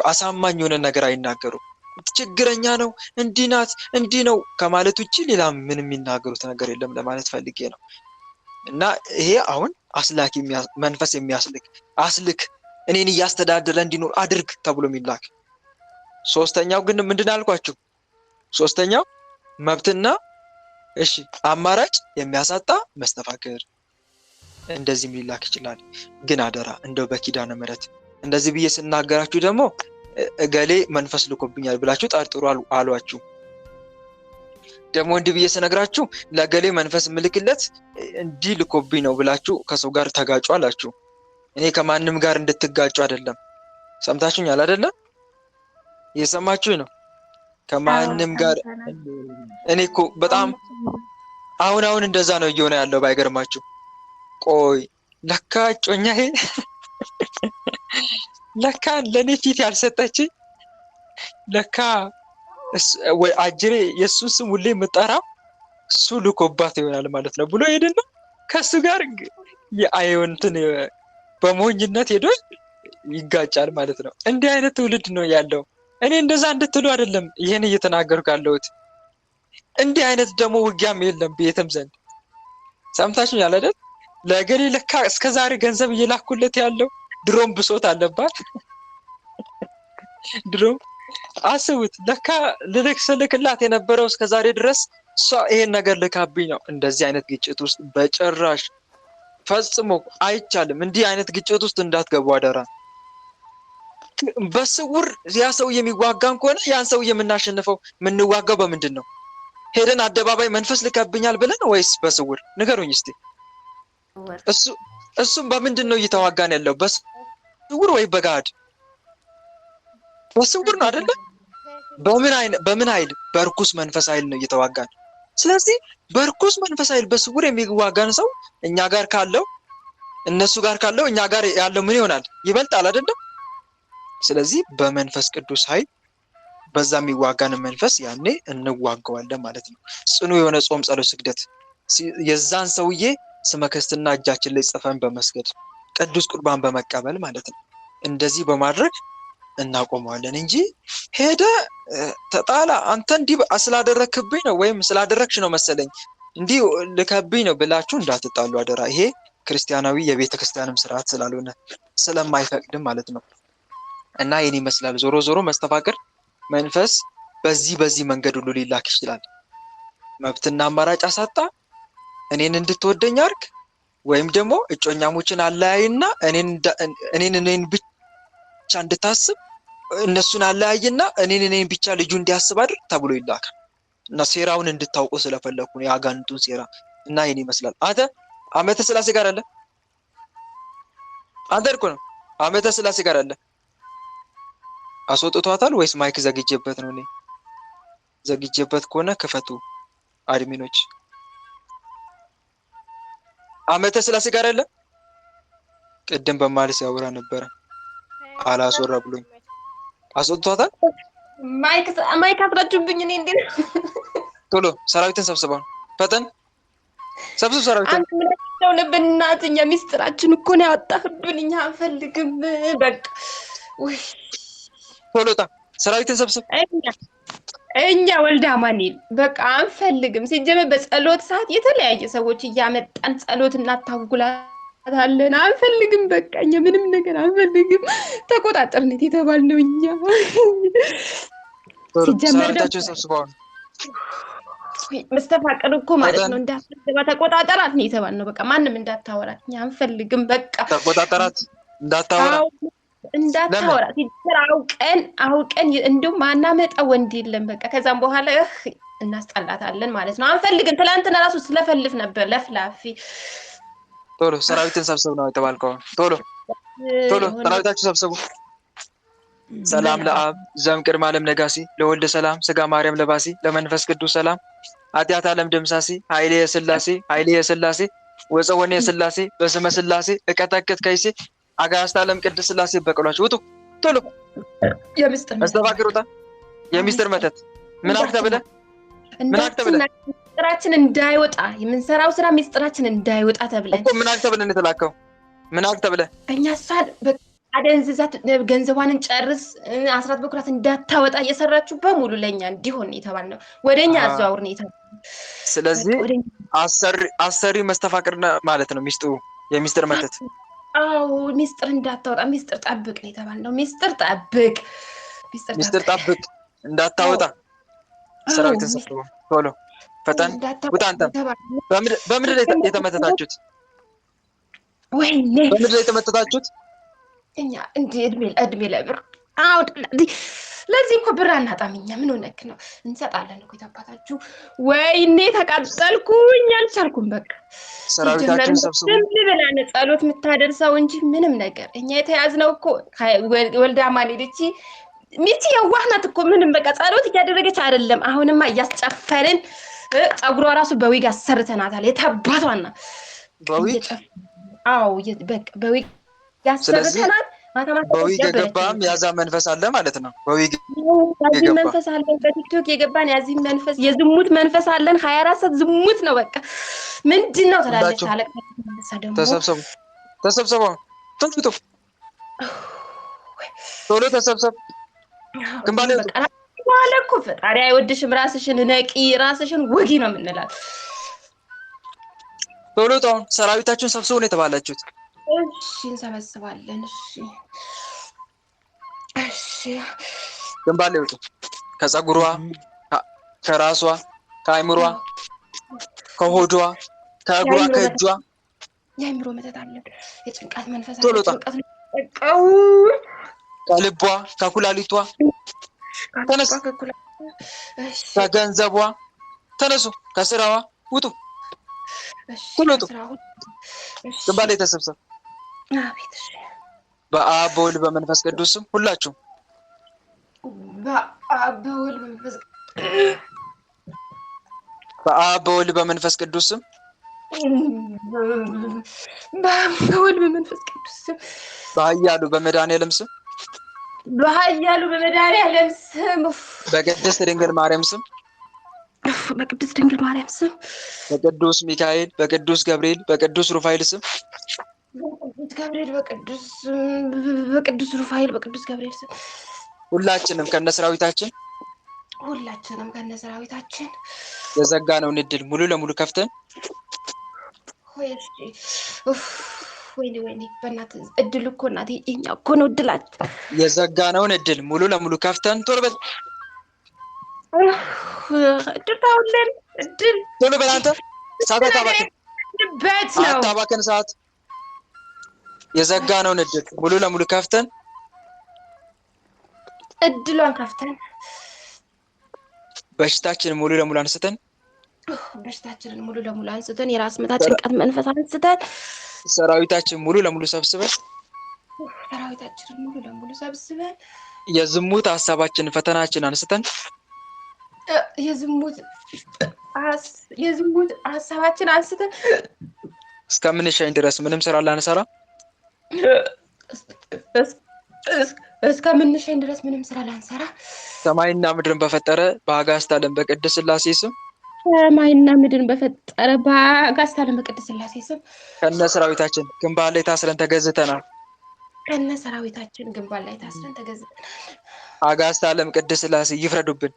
አሳማኝ የሆነ ነገር አይናገሩም። ችግረኛ ነው፣ እንዲህ ናት፣ እንዲህ ነው ከማለት ውጭ ሌላ ምን የሚናገሩት ነገር የለም ለማለት ፈልጌ ነው። እና ይሄ አሁን አስላኪ መንፈስ የሚያስልክ አስልክ እኔን እያስተዳደረ እንዲኖር አድርግ ተብሎ የሚላክ። ሶስተኛው ግን ምንድን አልኳችሁ? ሶስተኛው መብትና አማራጭ የሚያሳጣ መስተፋቅር እንደዚህ ሊላክ ይችላል። ግን አደራ እንደው በኪዳነ ምሕረት እንደዚህ ብዬ ስናገራችሁ ደግሞ እገሌ መንፈስ ልኮብኛል ብላችሁ ጠርጥሩ አሏችሁ። ደግሞ እንዲህ ብዬ ስነግራችሁ ለገሌ መንፈስ ምልክለት እንዲህ ልኮብኝ ነው ብላችሁ ከሰው ጋር ተጋጩ አላችሁ። እኔ ከማንም ጋር እንድትጋጩ አይደለም። ሰምታችሁኛል አይደለም? እየሰማችሁኝ ነው? ከማንም ጋር እኔ እኮ በጣም አሁን እንደዛ ነው እየሆነ ያለው ባይገርማችሁ። ቆይ ለካ ጮኛዬ ለካ ለኔ ፊት ያልሰጠችኝ ለካ ወይ አጅሬ የሱን ስም ሁሌ የምጠራው እሱ ልኮባት ይሆናል ማለት ነው ብሎ ሄድና ከሱ ጋር የአይወንትን በሞኝነት ሄዶ ይጋጫል ማለት ነው። እንዲህ አይነት ትውልድ ነው ያለው። እኔ እንደዛ እንድትሉ አይደለም ይሄን እየተናገርኩ ያለሁት። እንዲህ አይነት ደግሞ ውጊያም የለም ቤትም ዘንድ። ሰምታችሁኛል አይደል? ለገሌ ለካ እስከዛሬ ገንዘብ እየላኩለት ያለው ድሮም ብሶት አለባት። ድሮም አስቡት፣ ለካ ልልክላት የነበረው እስከዛሬ ድረስ እሷ ይሄን ነገር ልካብኝ ነው። እንደዚህ አይነት ግጭት ውስጥ በጭራሽ ፈጽሞ አይቻልም። እንዲህ አይነት ግጭት ውስጥ እንዳትገቡ አደራ። በስውር ያ ሰው የሚዋጋን ከሆነ ያን ሰው የምናሸንፈው የምንዋጋው በምንድን ነው? ሄደን አደባባይ መንፈስ ልከብኛል ብለን ወይስ በስውር? ንገሩኝ እስቲ። እሱም በምንድን ነው እየተዋጋን ያለው? በስውር ወይ በጋድ? በስውር ነው አይደለ? በምን ኃይል? በርኩስ መንፈስ ኃይል ነው እየተዋጋን። ስለዚህ በርኩስ መንፈስ ኃይል በስውር የሚዋጋን ሰው እኛ ጋር ካለው እነሱ ጋር ካለው እኛ ጋር ያለው ምን ይሆናል? ይበልጣል አይደለም? ስለዚህ በመንፈስ ቅዱስ ኃይል በዛ የሚዋጋን መንፈስ ያኔ እንዋጋዋለን ማለት ነው። ጽኑ የሆነ ጾም፣ ጸሎት፣ ስግደት የዛን ሰውዬ ስመ ክርስትና እጃችን ላይ ጽፈን በመስገድ ቅዱስ ቁርባን በመቀበል ማለት ነው። እንደዚህ በማድረግ እናቆመዋለን እንጂ ሄደ ተጣላ አንተ እንዲህ ስላደረክብኝ ነው ወይም ስላደረክሽ ነው መሰለኝ እንዲህ ልከብኝ ነው ብላችሁ እንዳትጣሉ አደራ። ይሄ ክርስቲያናዊ የቤተ ክርስቲያንም ስርዓት ስላልሆነ ስለማይፈቅድም ማለት ነው። እና ይህን ይመስላል። ዞሮ ዞሮ መስተፋቅር መንፈስ በዚህ መንገድ ሁሉ ሊላክ ይችላል። መብትና አማራጭ አሳጣ፣ እኔን እንድትወደኝ አድርግ፣ ወይም ደግሞ እጮኛሞችን አለያይና እኔን ብቻ እንድታስብ፣ እነሱን አለያይና እኔን ብቻ ልጁ እንዲያስብ አድርግ ተብሎ ይላካል። እና ሴራውን እንድታውቁ ስለፈለኩ ነው፣ የአጋንንቱን ሴራ። እና ይህን ይመስላል። አንተ ዓመተ ሥላሴ ጋር አለ? አንተ እኮ ነው ዓመተ ሥላሴ ጋር አለ። አስወጥቷታል ወይስ ማይክ ዘግጄበት ነው? እኔ ዘግጄበት ከሆነ ክፈቱ አድሚኖች። ዓመተ ሥላሴ ጋር አለ? ቅድም በማለት ሲያወራ ነበረ አላስወራ ብሎኝ አስወጥቷታል። ማይክ አጥራችሁብኝ። እኔ እንዴ ቶሎ ሰራዊትን ሰብስበው ፈጠን ሰብስብ ሰራዊትን። አንተ ምን ነው ለበናትኛ ሚስጥራችን እኮ ነው ያወጣህብን። እኛ አንፈልግም በቃ ወይ ቶሎታ ሰራዊትን ሰብስብ። እኛ ወልደ አማኑኤል በቃ አንፈልግም። ሲጀመር በጸሎት ሰዓት የተለያየ ሰዎች እያመጣን ጸሎት እናታጉላታለን። አንፈልግም በቃ እኛ ምንም ነገር አንፈልግም። ተቆጣጠርነት የተባልነው እኛ። ሲጀመር ሰራዊታችሁን ሰብስበው መስተፋቅር እኮ ማለት ነው። እንዳትገባ ተቆጣጠራት ነው የተባልነው። በቃ ማንም እንዳታወራት እኛ አንፈልግም። በቃ ተቆጣጠራት እንዳታወራ እንዳታወራ ሲጀር አውቀን እንዲሁም ማናመጣ ወንድ የለም። በቃ ከዛም በኋላ እናስጠላታለን ማለት ነው። አንፈልግም። ትላንትና ራሱ ስለፈልፍ ነበር ለፍላፊ። ቶሎ ሰራዊትን ሰብስብ ነው የተባልከው። ቶሎ ሰራዊታችሁ ሰብስቡ። ሰላም ለአብ ዘእምቅድመ ዓለም ነጋሲ ለወልደ ሰላም ስጋ ማርያም ለባሲ ለመንፈስ ቅዱስ ሰላም ኃጢአት ዓለም ደምሳሲ ኃይሌ የሥላሴ ወፀወኔ የሥላሴ በስመ ሥላሴ እቀጠቅጥ ከይሴ አጋዕዝተ ዓለም ቅድስት ሥላሴ በቀሏቸው። ውጡ ቶሎ። መስተፋቅር ውጣ። የሚስጥር መተት ምን አክተ ብለህ ሚስጥራችን እንዳይወጣ የምንሰራው ስራ ሚስጥራችን እንዳይወጣ ተብለን እኮ ምን አክተ ብለህ የተላከው? ምን አክተ ብለህ እኛ እሷን አደንዝዛት ገንዘቧንን ጨርስ አስራት በኩራት እንዳታወጣ እየሰራችሁ በሙሉ ለኛ እንዲሆን የተባልነው ወደኛ አዘዋውር ነው የተባልነው። ስለዚህ አሰሪ መስተፋቅር ማለት ነው ሚስጥሩ የሚስጥር መተት። አዎ ሚስጥር እንዳታወጣ ሚስጥር ጠብቅ ነው የተባልነው። ሚስጥር ጠብቅ እንዳታወጣ። ሰራዊትን ሰብስቡ ቶሎ ፈጠን ውጣ። አንተ በምድር ላይ የተመተታችሁት ወይኔ በምድር ላይ የተመተታችሁት እኛ እንደ እድሜ ለብር ለዚህ እኮ ብር አናጣም። እኛ ምን ሆነክ ነው? እንሰጣለን እኮ የታባታችሁ። ወይኔ ተቃጠልኩኝ፣ አልቻልኩም። በቃ ሰራዊታችሁን ሰብስቡ ብላን ጸሎት የምታደርሰው እንጂ ምንም ነገር እኛ የተያዝነው እኮ ወልዳ ማሌልቺ ሚስት የዋህ ናት እኮ ምንም በቃ ጸሎት እያደረገች አይደለም። አሁንማ እያስጨፈርን ፀጉሯ ራሱ በዊግ አሰርተናታል። የታባቷና በዊግ በቃ በዊግ ያሰርተናል። በዊግ የገባም ያዛ መንፈስ አለ ማለት ነው። በዊግ መንፈስ አለ። በቲክቶክ የገባን ያዚ መንፈስ የዝሙት መንፈስ አለን። 24 ሰዓት ዝሙት ነው። በቃ ምንድነው ትላለች አለቅ ተሰብሰቡ ቶሎ ተሰብሰብ። ግንባሌ ዋለ እኮ ፈጣሪ አይወድሽም። ራስሽን ነቂ፣ ራስሽን ወጊ ነው የምንላት። ቶሎ ታውን ሰራዊታችሁን ሰብስቡ ነው የተባላችሁት። እሺ እንሰበስባለን። እሺ ግንባሌ ውጡ። ከፀጉሯ፣ ከራሷ፣ ከአይምሯ፣ ከሆዷ፣ ከእግሯ፣ ከእጇ የአይምሮ መተት አለ። የጭንቀት መንፈስ ቶሎ ጣ። ከልቧ፣ ከኩላሊቷ ተነስ። ከገንዘቧ ተነሱ። ከስራዋ ውጡ። ቶሎ ውጡ። ግንባሌ ተሰብሰብ። በአብ በወልድ በመንፈስ ቅዱስ ስም ሁላችሁም በአብ በወልድ በመንፈስ ቅዱስ ስም በኃያሉ በመድኃኒዓለም ስም በቅድስት ድንግል ማርያም ስም በቅዱስ ሚካኤል በቅዱስ ገብርኤል በቅዱስ ሩፋኤል ስም በቅዱስ ገብርኤል ስም ሁላችንም ከነሰራዊታችን የዘጋነውን እድል ሙሉ ለሙሉ ከፍተን ወይኔ በእናትህ እድል እኮ እናቴ እኛ እኮ ነው እድላችን። የዘጋነውን እድል ሙሉ ለሙሉ ከፍተን ቶሎ በል ቶሎ በል አንተ አታባክን ሰዓት። የዘጋነውን እድል ሙሉ ለሙሉ ከፍተን እድሏን ከፍተን በሽታችንን ሙሉ ለሙሉ አንስተን የራስ ምታት ጭንቀት መንፈስ አንስተን ሰራዊታችንን ሙሉ ለሙሉ ሰብስበን የዝሙት ሀሳባችንን ፈተናችንን አንስተን የዝሙት ሀሳባችን አንስተን እስከምንሻኝ ድረስ ምንም ስራ ላንሰራ ሰማይና ምድርን በፈጠረ በአጋዕዝተ ዓለም በቅድስት ሥላሴ ስም ከነ ሰራዊታችን ግንባር ላይ ታስረን ተገዝተናል። አጋዕዝተ ዓለም ቅድስት ሥላሴ ይፍረዱብን።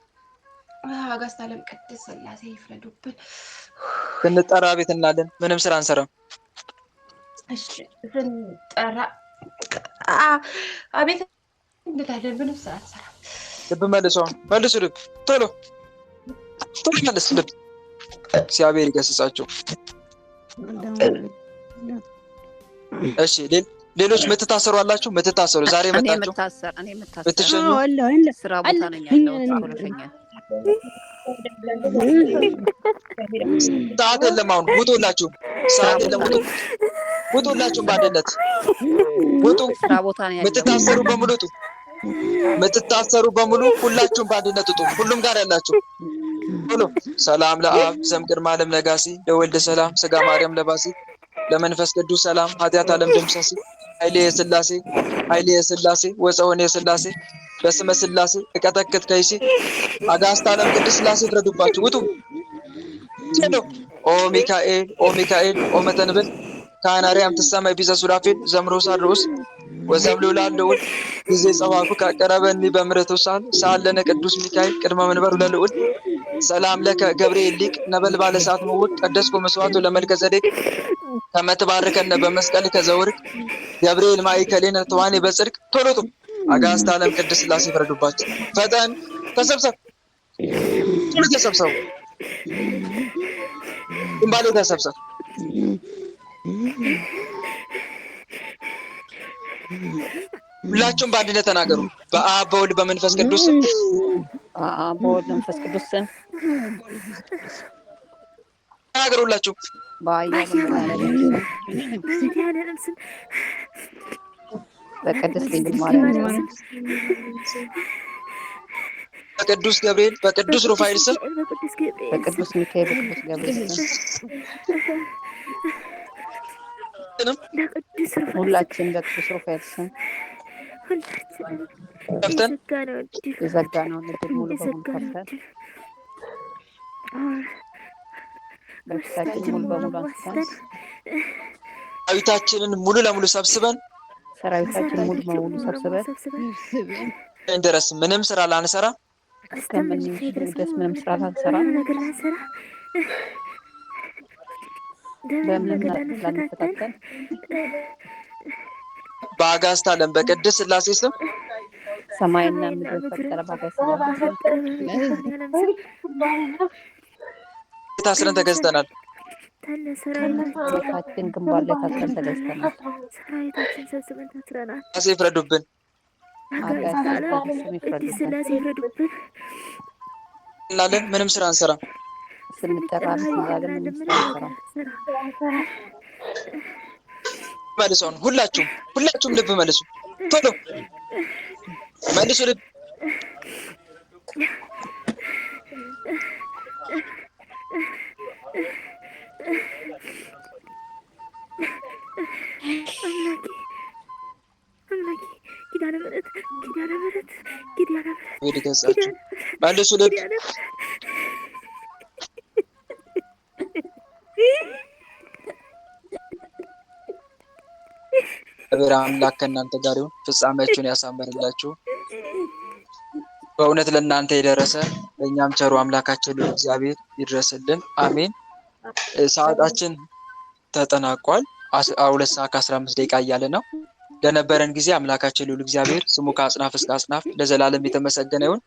ስንጠራ ቤት እናለን፣ ምንም ስራ አንሰራም። አቤት እንላለን፣ ምንም ስራ አንሰራም። ልብ መልሱ ልብ ቶሎ መልስ ልብ እግዚአብሔር ይገስጻቸው። እሺ ሌሎች ምትታሰሩ አላችሁ? ምትታሰሩ ዛሬ መጣችሁ ብትሸኙ ስራ ቦታ ነኝ ያለሁት። ኮረፈኛል ሰዓት የለም። አሁን ውጡላችሁ፣ ሰዓት የለም። ውጡላችሁ፣ በአንድነት ውጡ። ስራ ቦታ ነኝ ያለሁት። ምትታሰሩ በሙሉ ውጡ። ምትታሰሩ በሙሉ ሁላችሁም በአንድነት ውጡ። ሁሉም ጋር ያላችሁ ሁሉ ሰላም ለአብ ዘእምቅድመ ዓለም ነጋሲ ለወልድ ሰላም ስጋ ማርያም ለባሲ ለመንፈስ ቅዱስ ሰላም ኃጢአት ዓለም ደምሰሲ ኃይሌ የሥላሴ ኃይሌ የሥላሴ ወፀወኔ የሥላሴ በስመ ሥላሴ እቀጠቅጥ ከይሲ አጋዕዝተ ዓለም ቅድስት ሥላሴ ይፍረዱባችሁ። ውጡ ሄዶ ኦ ሚካኤል ኦ ሚካኤል ኦ መተንብል ካህናርያም ትሰማይ ቢዘ ሱራፌል ዘምሮሳ ርዑስ ወዘምሉላን ልዑል ጊዜ ጸዋኩ ካቀረበኒ በምሕረቱ ሳል ለነ ቅዱስ ሚካኤል ቅድመ መንበሩ ለልዑል ሰላም ለከ ገብርኤል ሊቅ ነበልባለ እሳት ምውቅ ቀደስኩ መስዋዕቱ ለመልከ ጼዴቅ ከመ ትባርከነ በመስቀል ከዘውርቅ ገብርኤል ማእከሌነ ተዋኔ በጽድቅ ቶሎጡ አጋዕዝተ ዓለም ቅድስት ሥላሴ ይፍረዱባችሁ። ፈጠን ተሰብሰብ ቶሎ ተሰብሰቡ። ግንባሌ ተሰብሰብ። ሁላችሁም በአንድነት ተናገሩ። በአብ በወልድ በመንፈስ ቅዱስ በአብ በወልድ በመንፈስ ቅዱስ ተናገሩ። ሁላችሁ በቅድስት ድንግል ማርያም በቅዱስ ገብርኤል በቅዱስ ሩፋኤል ስም በቅዱስ ሚካኤል በቅዱስ ገብርኤል ስም ሁላችን በቅዱስ ሩፋኤል ስም ከፍተን የዘጋነውን ዕድል ሙሉ በሙሉ ከፍተን በሽታችንን ሙሉ በሙሉ አንስተን ሰራዊታችንን ሙሉ ለሙሉ ሰብስበን ድረስ ምንም ስራ ላንሰራ እስከምንችል ድረስ ምንም ስራ ላንሰራ በምንም ላንፈታተን በአጋዕዝተ ዓለም በቅድስት ሥላሴ ስም ሰማይና ምድር ፈጠረ በአጋዕዝተ ዓለም ታስረን ተገዝተናል። ቤታችን ግንባር ላይ ታስረን ተገዝተናል። ሥላሴ ይፍረዱብን። እንላለን ምንም ስራ አንሰራ። ስንጠራ እንላለን ምንም ስራ አንሰራ። መልሰውን ሁላችሁም ልብ መልሱ። ቶሎ መልሱ ልብ። መልሱ ልብ። እግዚአብሔር አምላክ ከእናንተ ጋር ይሁን፣ ፍጻሜያችሁን ያሳምርላችሁ። በእውነት ለእናንተ የደረሰ ለእኛም ቸሩ አምላካችን እግዚአብሔር ይድረስልን። አሜን። ሰዓታችን ተጠናቋል። 2 ሰዓት ከ15 ደቂቃ እያለ ነው። ለነበረን ጊዜ አምላካችን ልዑል እግዚአብሔር ስሙ ከአጽናፍ እስከ አጽናፍ ለዘላለም የተመሰገነ ይሁን።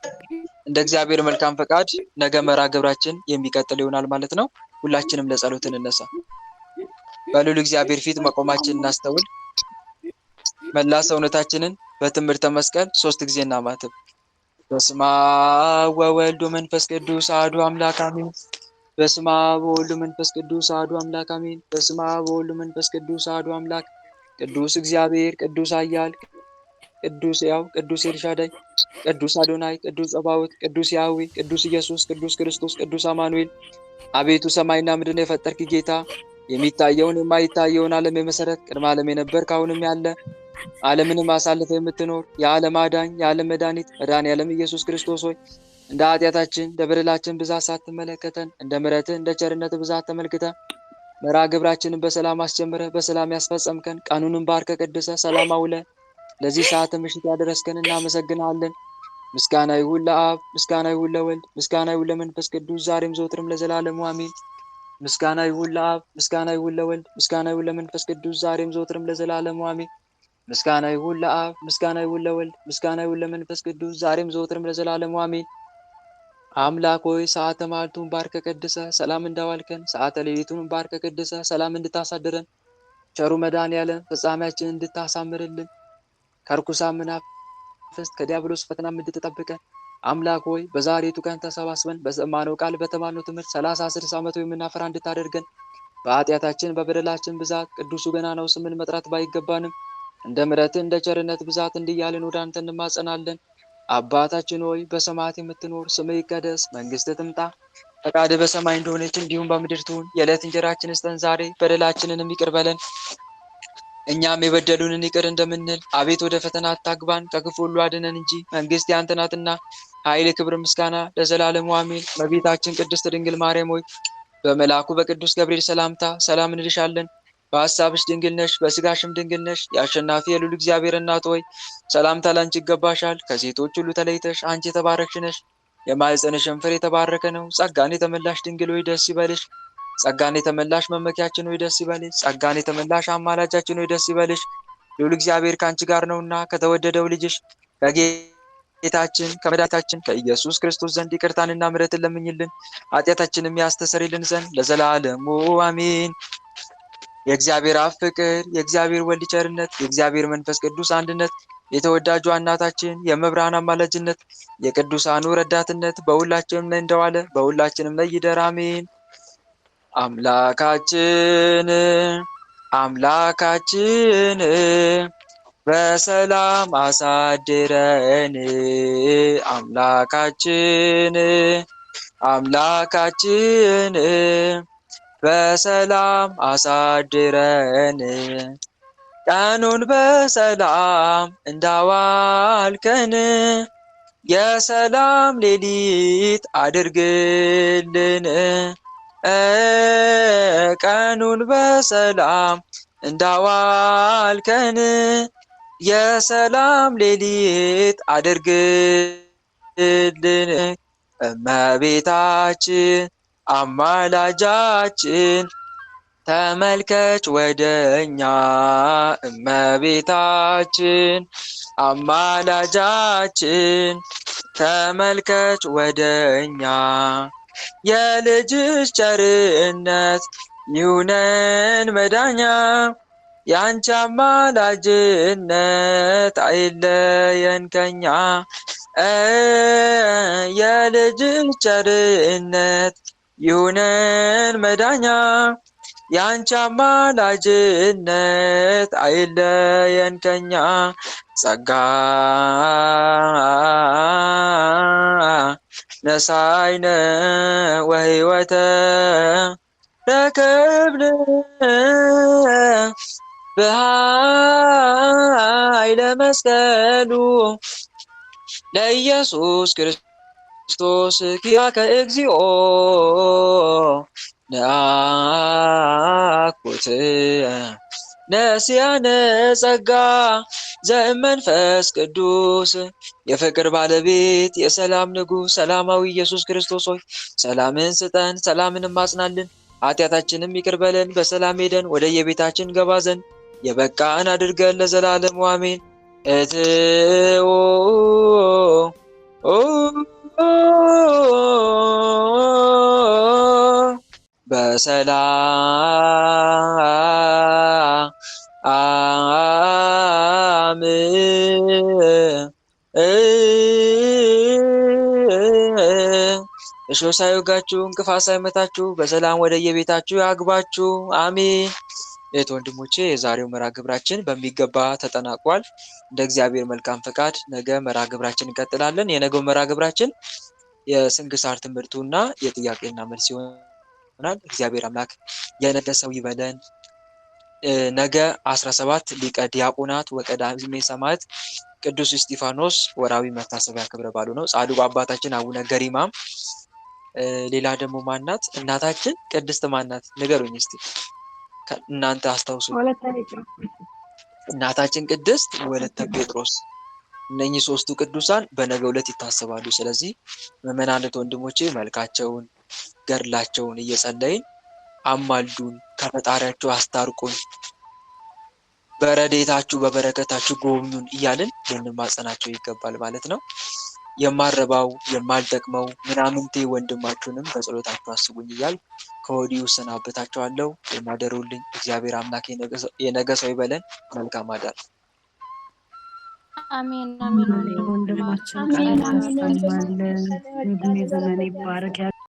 እንደ እግዚአብሔር መልካም ፈቃድ ነገ መርሐ ግብራችን የሚቀጥል ይሆናል ማለት ነው። ሁላችንም ለጸሎት እንነሳ። በልዑል እግዚአብሔር ፊት መቆማችን እናስተውል። መላ ሰውነታችንን በትምህርተ መስቀል 3 ጊዜ እናማትብ። በስመ አብ ወወልድ ወመንፈስ ቅዱስ አሐዱ አምላክ አሜን። በስመ አብ ወወልድ ወመንፈስ ቅዱስ አሐዱ አምላክ አሜን። በስመ አብ ወወልድ ወመንፈስ ቅዱስ አሐዱ አምላክ። ቅዱስ እግዚአብሔር፣ ቅዱስ ኃያል፣ ቅዱስ ሕያው፣ ቅዱስ ኤልሻዳይ፣ ቅዱስ አዶናይ፣ ቅዱስ ጸባዖት፣ ቅዱስ ያህዌ፣ ቅዱስ ኢየሱስ፣ ቅዱስ ክርስቶስ፣ ቅዱስ አማኑኤል። አቤቱ ሰማይና ምድርን የፈጠርክ ጌታ፣ የሚታየውን የማይታየውን ዓለም የመሰረት ቅድመ ዓለም የነበርክ አሁንም ያለ ዓለምንም አሳልፈ የምትኖር የዓለም አዳኝ የዓለም መድኃኒት መድኃኔዓለም ኢየሱስ ክርስቶስ ሆይ እንደ ኃጢአታችን እንደ በደላችን ብዛት ሳትመለከተን እንደ ምሕረትህ እንደ ቸርነትህ ብዛት ተመልክተህ መርሐ ግብራችንን በሰላም አስጀምረህ በሰላም ያስፈጸምከን ቀኑንም ባርከህ ቀድሰህ ሰላም አውለህ ለዚህ ሰዓት ምሽት ያደረስከን እናመሰግናለን። ምስጋና ይሁን ለአብ፣ ምስጋና ይሁን ለወልድ፣ ምስጋና ይሁን ለመንፈስ ቅዱስ ዛሬም ዘወትርም ለዘላለሙ አሜን። ምስጋና ይሁን ለአብ፣ ምስጋና ይሁን ለወልድ፣ ምስጋና ይሁን ለመንፈስ ቅዱስ ዛሬም ዘወትርም ለዘላለሙ አሜን። ምስጋና ይሁን ለአብ፣ ምስጋና ይሁን ለወልድ፣ ምስጋና ይሁን ለመንፈስ ቅዱስ ዛሬም ዘወትርም ለዘላለሙ አሜን። አምላክ ሆይ ሰዓተ ማልቱን ባርከ ቀድሰ ሰላም እንዳዋልከን ሰዓተ ሌሊቱን ባርከ ቀድሰ ሰላም እንድታሳድረን ቸሩ መድኃኔዓለም ፍጻሜያችንን እንድታሳምርልን ከርኩሳን መናፍስት ከዲያብሎስ ፈተናም እንድትጠብቀን አምላክ ሆይ በዛሬቱ ቀን ተሰባስበን በሰማነው ቃል በተማርነው ትምህርት 30 60 ዓመት የምናፈራ እንድታደርገን በኃጢአታችን በበደላችን ብዛት ቅዱሱ ገናናው ስምን መጥራት ባይገባንም እንደ ምሕረትህ እንደ ቸርነት ብዛት እንዲያልን ወደ አንተ እንማጸናለን። አባታችን ሆይ በሰማያት የምትኖር ስምህ ይቀደስ፣ መንግስትህ ትምጣ፣ ፈቃድህ በሰማይ እንደሆነች እንዲሁም በምድር ትሁን። የዕለት እንጀራችንን ስጠን ዛሬ፣ በደላችንንም ይቅር በለን እኛም የበደሉንን ይቅር እንደምንል። አቤት ወደ ፈተና አታግባን፣ ከክፉ ሁሉ አድነን እንጂ መንግስት ያንተ ናትና ኃይል፣ ክብር፣ ምስጋና ለዘላለሙ አሜን። እመቤታችን ቅድስት ድንግል ማርያም ሆይ በመልአኩ በቅዱስ ገብርኤል ሰላምታ ሰላም እንልሻለን። በሐሳብሽ ድንግል ነሽ፣ በስጋሽም ድንግል ነሽ። የአሸናፊ የልዑል እግዚአብሔር እናት ሆይ ሰላምታ ላንቺ ይገባሻል። ከሴቶች ሁሉ ተለይተሽ አንቺ የተባረክሽ ነሽ፣ የማኅፀንሽም ፍሬ የተባረከ ነው። ጸጋን የተመላሽ ድንግል ሆይ ደስ ይበልሽ። ጸጋን የተመላሽ መመኪያችን ሆይ ደስ ይበልሽ። ጸጋን የተመላሽ አማላጃችን ሆይ ደስ ይበልሽ። ልዑል እግዚአብሔር ከአንቺ ጋር ነውና ከተወደደው ልጅሽ ከጌታችን ከመድኃኒታችን ከኢየሱስ ክርስቶስ ዘንድ ይቅርታንና ምሕረትን ለምኝልን ኃጢአታችንም ያስተሰርይልን ዘንድ ለዘላለሙ አሜን። የእግዚአብሔር አብ ፍቅር፣ የእግዚአብሔር ወልድ ቸርነት፣ የእግዚአብሔር መንፈስ ቅዱስ አንድነት፣ የተወዳጇ እናታችን የመብርሃን አማላጅነት፣ የቅዱሳኑ ረዳትነት በሁላችንም ላይ እንደዋለ በሁላችንም ላይ ይደር አሜን። አምላካችን በሰላም አሳድረን። አምላካችን በሰላም አሳድረን። ቀኑን በሰላም እንዳዋልከን የሰላም ሌሊት አድርግልን። ቀኑን በሰላም እንዳዋልከን የሰላም ሌሊት አድርግልን። እመቤታችን አማላጃችን ተመልከች ወደኛ። እመቤታችን አማላጃችን ተመልከች ወደኛ። የልጅሽ ቸርነት ይሁነን መዳኛ፣ ያንቺ አማላጅነት አይለየን ከኛ። የልጅሽ ቸርነት ይሁነን መዳኛ፣ ያንቺ አማላጅነት አይለየን ከኛ። ጸጋ ነሳይነ ወሕይወተ ረከብነ በኃይለ መስቀሉ ለኢየሱስ ክርስቶስ ኪያከ እግዚኦ ነአኩት ነሲያነ ጸጋ ዘእመንፈስ ቅዱስ። የፍቅር ባለቤት የሰላም ንጉሥ ሰላማዊ ኢየሱስ ክርስቶስ ሆይ ሰላምን ስጠን፣ ሰላምንም አጽናልን፣ ኃጢአታችንም ይቅር በለን፣ በሰላም ሄደን ወደ የቤታችን ገባ ዘንድ የበቃን አድርገን ለዘላለሙ አሜን። እትኦ በሰላም እሾህ ሳይወጋችሁ እንቅፋት ሳይመታችሁ በሰላም ወደ የቤታችሁ ያግባችሁ አሜን። እህት ወንድሞቼ የዛሬው መርሃ ግብራችን በሚገባ ተጠናቋል። እንደ እግዚአብሔር መልካም ፈቃድ ነገ መርሃ ግብራችን እንቀጥላለን። የነገው መርሃ ግብራችን የስንክሳር ትምህርቱና የጥያቄና መልስ ይሆናል። እግዚአብሔር አምላክ የነደሰው ይበለን። ነገ 17 ሊቀ ዲያቆናት ወቀዳሜ ሰማዕት ቅዱስ እስጢፋኖስ ወራዊ መታሰቢያ ክብረ በዓሉ ነው። ጻድቁ አባታችን አቡነ ገሪማም። ሌላ ደግሞ ማናት? እናታችን ቅድስት ማናት? ንገሩኝ እስቲ እናንተ አስታውሱ። እናታችን ቅድስት ወለተ ጴጥሮስ። እነኚህ ሶስቱ ቅዱሳን በነገው ዕለት ይታሰባሉ። ስለዚህ ምዕመናን ወንድሞቼ መልካቸውን ገድላቸውን እየጸለይን አማልዱን፣ ከፈጣሪያቸው አስታርቁን፣ በረዴታችሁ በበረከታችሁ ጎብኙን እያልን ልንማጸናቸው ይገባል ማለት ነው። የማረባው የማልጠቅመው ምናምንቴ ወንድማችሁንም በጸሎታችሁ አስቡኝ እያልኩ ከወዲሁ እሰናበታችኋለሁ። የማደሩልኝ እግዚአብሔር አምላክ የነገ ሰው ይበለን። መልካም አዳር። አሜን አሜን። ወንድማችን ቃል ያሰማልን። እድሜ ዘመን ይባረክ።